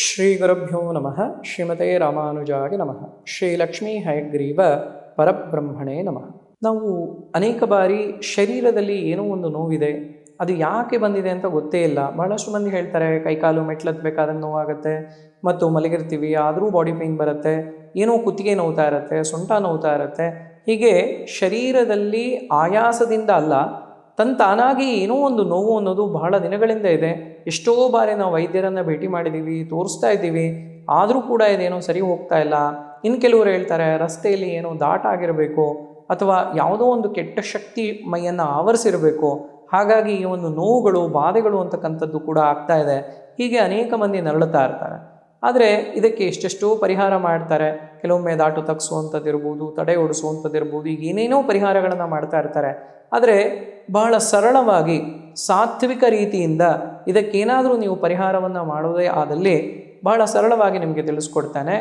ಶ್ರೀಗುರುಭ್ಯೋ ನಮಃ. ಶ್ರೀಮತೆ ರಾಮಾನುಜಾಯ ನಮಃ. ಶ್ರೀಲಕ್ಷ್ಮೀ ಹಯಗ್ರೀವ ಪರಬ್ರಹ್ಮಣೇ ನಮಃ. ನಾವು ಅನೇಕ ಬಾರಿ ಶರೀರದಲ್ಲಿ ಏನೋ ಒಂದು ನೋವಿದೆ, ಅದು ಯಾಕೆ ಬಂದಿದೆ ಅಂತ ಗೊತ್ತೇ ಇಲ್ಲ. ಬಹಳಷ್ಟು ಮಂದಿ ಹೇಳ್ತಾರೆ ಕೈಕಾಲು ಮೆಟ್ಲತ್ಬೇಕಾದ್ರೆ ನೋವಾಗುತ್ತೆ, ಮತ್ತು ಮಲಗಿರ್ತೀವಿ ಆದರೂ ಬಾಡಿ ಪೇಯ್ನ್ ಬರುತ್ತೆ, ಏನೋ ಕುತ್ತಿಗೆ ನೋವ್ತಾ ಇರುತ್ತೆ, ಸೊಂಟ ನೋವ್ತಾ ಇರುತ್ತೆ. ಹೀಗೆ ಶರೀರದಲ್ಲಿ ಆಯಾಸದಿಂದ ಅಲ್ಲ, ತಾನಾಗಿ ಏನೋ ಒಂದು ನೋವು ಅನ್ನೋದು ಬಹಳ ದಿನಗಳಿಂದ ಇದೆ. ಎಷ್ಟೋ ಬಾರಿ ನಾವು ವೈದ್ಯರನ್ನು ಭೇಟಿ ಮಾಡಿದ್ದೀವಿ, ತೋರಿಸ್ತಾ ಇದ್ದೀವಿ, ಆದರೂ ಕೂಡ ಇದೇನೋ ಸರಿ ಹೋಗ್ತಾ ಇಲ್ಲ. ಇನ್ನು ಕೆಲವರು ಹೇಳ್ತಾರೆ ರಸ್ತೆಯಲ್ಲಿ ಏನೋ ದಾಟಾಗಿರಬೇಕು, ಅಥವಾ ಯಾವುದೋ ಒಂದು ಕೆಟ್ಟ ಶಕ್ತಿ ಮೈಯನ್ನು ಆವರಿಸಿರಬೇಕು, ಹಾಗಾಗಿ ಈ ಒಂದು ನೋವುಗಳು ಬಾಧೆಗಳು ಅಂತಕ್ಕಂಥದ್ದು ಕೂಡ ಆಗ್ತಾ ಇದೆ. ಹೀಗೆ ಅನೇಕ ಮಂದಿ ನರಳುತ್ತಾ ಇರ್ತಾರೆ. ಆದರೆ ಇದಕ್ಕೆ ಎಷ್ಟೆಷ್ಟೋ ಪರಿಹಾರ ಮಾಡ್ತಾರೆ. ಕೆಲವೊಮ್ಮೆ ದಾಟು ತಗ್ಸುವಂಥದ್ದಿರ್ಬೋದು, ತಡೆ ಓಡಿಸುವಂಥದ್ದಿರ್ಬೋದು, ಈಗ ಏನೇನೋ ಪರಿಹಾರಗಳನ್ನು ಮಾಡ್ತಾ ಇರ್ತಾರೆ. ಆದರೆ ಬಹಳ ಸರಳವಾಗಿ ಸಾತ್ವಿಕ ರೀತಿಯಿಂದ ಇದಕ್ಕೇನಾದರೂ ನೀವು ಪರಿಹಾರವನ್ನು ಮಾಡೋದೇ ಆದಲ್ಲಿ ಬಹಳ ಸರಳವಾಗಿ ನಿಮಗೆ ತಿಳಿಸ್ಕೊಡ್ತಾನೆ.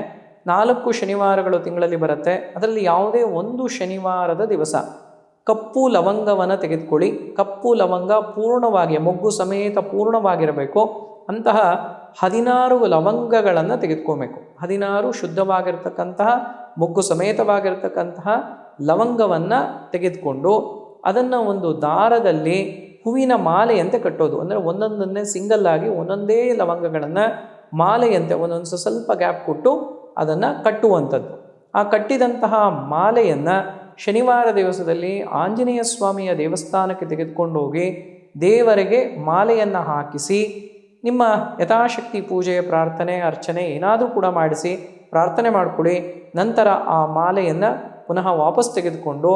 4 ಶನಿವಾರಗಳು ತಿಂಗಳಲ್ಲಿ ಬರುತ್ತೆ. ಅದರಲ್ಲಿ ಯಾವುದೇ ಒಂದು ಶನಿವಾರದ ದಿವಸ ಕಪ್ಪು ಲವಂಗವನ್ನು ತೆಗೆದುಕೊಳ್ಳಿ. ಕಪ್ಪು ಲವಂಗ ಪೂರ್ಣವಾಗಿ ಮೊಗ್ಗು ಸಮೇತ ಪೂರ್ಣವಾಗಿರಬೇಕು. ಅಂತಹ 16 ಲವಂಗಗಳನ್ನು ತೆಗೆದುಕೋಬೇಕು. 16 ಶುದ್ಧವಾಗಿರ್ತಕ್ಕಂತಹ ಮೊಗ್ಗು ಸಮೇತವಾಗಿರ್ತಕ್ಕಂತಹ ಲವಂಗವನ್ನು ತೆಗೆದುಕೊಂಡು ಅದನ್ನು ಒಂದು ದಾರದಲ್ಲಿ ಹೂವಿನ ಮಾಲೆಯಂತೆ ಕಟ್ಟೋದು. ಅಂದರೆ ಒಂದೊಂದನ್ನೇ ಸಿಂಗಲ್ ಆಗಿ ಒಂದೊಂದೇ ಲವಂಗಗಳನ್ನು ಮಾಲೆಯಂತೆ ಒಂದೊಂದು ಸ್ವಲ್ಪ ಗ್ಯಾಪ್ ಕೊಟ್ಟು ಅದನ್ನು ಕಟ್ಟುವಂಥದ್ದು. ಆ ಕಟ್ಟಿದಂತಹ ಮಾಲೆಯನ್ನು ಶನಿವಾರ ದಿವಸದಲ್ಲಿ ಆಂಜನೇಯ ಸ್ವಾಮಿಯ ದೇವಸ್ಥಾನಕ್ಕೆ ತೆಗೆದುಕೊಂಡು ಹೋಗಿ ದೇವರಿಗೆ ಮಾಲೆಯನ್ನು ಹಾಕಿಸಿ, ನಿಮ್ಮ ಯಥಾಶಕ್ತಿ ಪೂಜೆ, ಪ್ರಾರ್ಥನೆ, ಅರ್ಚನೆ ಏನಾದರೂ ಕೂಡ ಮಾಡಿಸಿ ಪ್ರಾರ್ಥನೆ ಮಾಡಿಕೊಡಿ. ನಂತರ ಆ ಮಾಲೆಯನ್ನು ಪುನಃ ವಾಪಸ್ ತೆಗೆದುಕೊಂಡು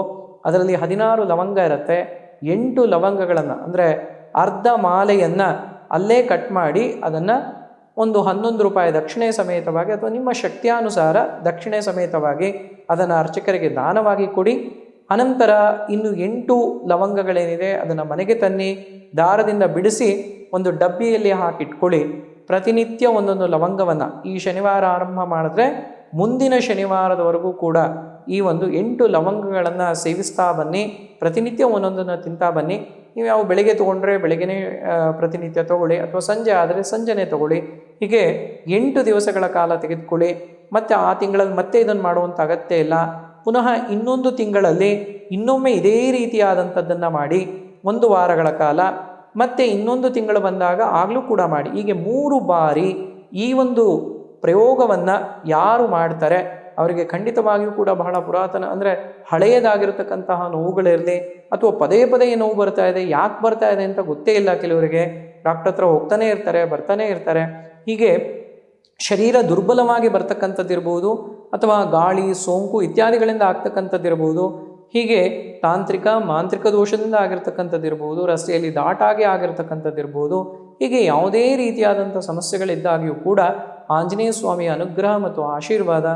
ಅದರಲ್ಲಿ 16 ಲವಂಗ ಇರುತ್ತೆ. 8 ಲವಂಗಗಳನ್ನು ಅಂದರೆ ಅರ್ಧ ಮಾಲೆಯನ್ನು ಅಲ್ಲೇ ಕಟ್ ಮಾಡಿ ಅದನ್ನು ಒಂದು 11 ರೂಪಾಯಿ ದಕ್ಷಿಣೆ ಸಮೇತವಾಗಿ ಅಥವಾ ನಿಮ್ಮ ಶಕ್ತಿಯಾನುಸಾರ ದಕ್ಷಿಣೆ ಸಮೇತವಾಗಿ ಅದನ್ನು ಅರ್ಚಕರಿಗೆ ದಾನವಾಗಿ ಕೊಡಿ. ಅನಂತರ ಇನ್ನು 8 ಲವಂಗಗಳೇನಿದೆ ಅದನ್ನು ಮನೆಗೆ ತನ್ನಿ, ದಾರದಿಂದ ಬಿಡಿಸಿ ಒಂದು ಡಬ್ಬಿಯಲ್ಲಿ ಹಾಕಿಟ್ಕೊಳ್ಳಿ. ಪ್ರತಿನಿತ್ಯ ಒಂದೊಂದು ಲವಂಗವನ್ನು ಈ ಶನಿವಾರ ಆರಂಭ ಮಾಡಿದ್ರೆ ಮುಂದಿನ ಶನಿವಾರದವರೆಗೂ ಕೂಡ ಈ ಒಂದು 8 ಲವಂಗಗಳನ್ನು ಸೇವಿಸ್ತಾ ಬನ್ನಿ. ಪ್ರತಿನಿತ್ಯ ಒಂದೊಂದನ್ನು ತಿಂತಾ ಬನ್ನಿ. ನೀವು ಯಾವ ಬೆಳಗ್ಗೆ ತೊಗೊಂಡ್ರೆ ಬೆಳಗ್ಗೆನೇ ಪ್ರತಿನಿತ್ಯ ತೊಗೊಳ್ಳಿ, ಅಥವಾ ಸಂಜೆ ಆದರೆ ಸಂಜೆನೇ ತೊಗೊಳ್ಳಿ. ಹೀಗೆ 8 ದಿವಸಗಳ ಕಾಲ ತೆಗೆದುಕೊಳ್ಳಿ. ಮತ್ತು ಆ ತಿಂಗಳಲ್ಲಿ ಮತ್ತೆ ಇದನ್ನು ಮಾಡುವಂಥ ಅಗತ್ಯ ಇಲ್ಲ. ಪುನಃ ಇನ್ನೊಂದು ತಿಂಗಳಲ್ಲಿ ಇನ್ನೊಮ್ಮೆ ಇದೇ ರೀತಿಯಾದಂಥದ್ದನ್ನು ಮಾಡಿ 1 ವಾರಗಳ ಕಾಲ, ಮತ್ತು ಇನ್ನೊಂದು ತಿಂಗಳು ಬಂದಾಗ ಆಗಲೂ ಕೂಡ ಮಾಡಿ. ಹೀಗೆ 3 ಬಾರಿ ಈ ಒಂದು ಪ್ರಯೋಗವನ್ನು ಯಾರು ಮಾಡ್ತಾರೆ ಅವರಿಗೆ ಖಂಡಿತವಾಗಿಯೂ ಕೂಡ ಬಹಳ ಪುರಾತನ ಅಂದರೆ ಹಳೆಯದಾಗಿರ್ತಕ್ಕಂತಹ ನೋವುಗಳಿರಲಿ, ಅಥವಾ ಪದೇ ಪದೇ ನೋವು ಬರ್ತಾ ಇದೆ, ಯಾಕೆ ಬರ್ತಾ ಇದೆ ಅಂತ ಗೊತ್ತೇ ಇಲ್ಲ ಕೆಲವರಿಗೆ, ಡಾಕ್ಟರ್ ಹತ್ರ ಹೋಗ್ತಾನೆ ಇರ್ತಾರೆ, ಬರ್ತಾನೆ ಇರ್ತಾರೆ. ಹೀಗೆ ಶರೀರ ದುರ್ಬಲವಾಗಿ ಬರ್ತಕ್ಕಂಥದ್ದಿರ್ಬೋದು, ಅಥವಾ ಗಾಳಿ, ಸೋಂಕು ಇತ್ಯಾದಿಗಳಿಂದ ಆಗ್ತಕ್ಕಂಥದ್ದಿರ್ಬೋದು, ಹೀಗೆ ತಾಂತ್ರಿಕ ಮಾಂತ್ರಿಕ ದೋಷದಿಂದ ಆಗಿರ್ತಕ್ಕಂಥದ್ದಿರ್ಬೋದು, ರಸ್ತೆಯಲ್ಲಿ ದಾಟಾಗಿ ಆಗಿರ್ತಕ್ಕಂಥದ್ದಿರ್ಬೋದು, ಹೀಗೆ ಯಾವುದೇ ರೀತಿಯಾದಂಥ ಸಮಸ್ಯೆಗಳಿದ್ದಾಗಿಯೂ ಕೂಡ ಆಂಜನೇಯ ಸ್ವಾಮಿಯ ಅನುಗ್ರಹ ಮತ್ತು ಆಶೀರ್ವಾದ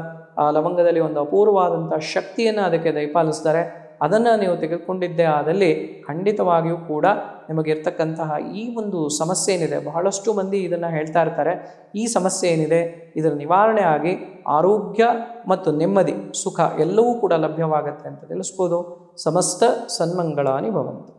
ಆ ಲವಂಗದಲ್ಲಿ ಒಂದು ಅಪೂರ್ವವಾದಂಥ ಶಕ್ತಿಯನ್ನು ಅದಕ್ಕೆ ದಯಪಾಲಿಸ್ತಾರೆ. ಅದನ್ನು ನೀವು ತೆಗೆದುಕೊಂಡಿದ್ದೇ ಆದಲ್ಲಿ ಖಂಡಿತವಾಗಿಯೂ ಕೂಡ ನಿಮಗಿರ್ತಕ್ಕಂತಹ ಈ ಒಂದು ಸಮಸ್ಯೆ ಏನಿದೆ, ಬಹಳಷ್ಟು ಮಂದಿ ಇದನ್ನು ಹೇಳ್ತಾ ಇರ್ತಾರೆ, ಈ ಸಮಸ್ಯೆ ಏನಿದೆ ಇದರ ನಿವಾರಣೆ ಆಗಿ ಆರೋಗ್ಯ ಮತ್ತು ನೆಮ್ಮದಿ, ಸುಖ ಎಲ್ಲವೂ ಕೂಡ ಲಭ್ಯವಾಗುತ್ತೆ ಅಂತ ತಿಳಿಸ್ಬೋದು. ಸಮಸ್ತ ಸನ್ಮಂಗಳಾನಿ ಭವಂತು.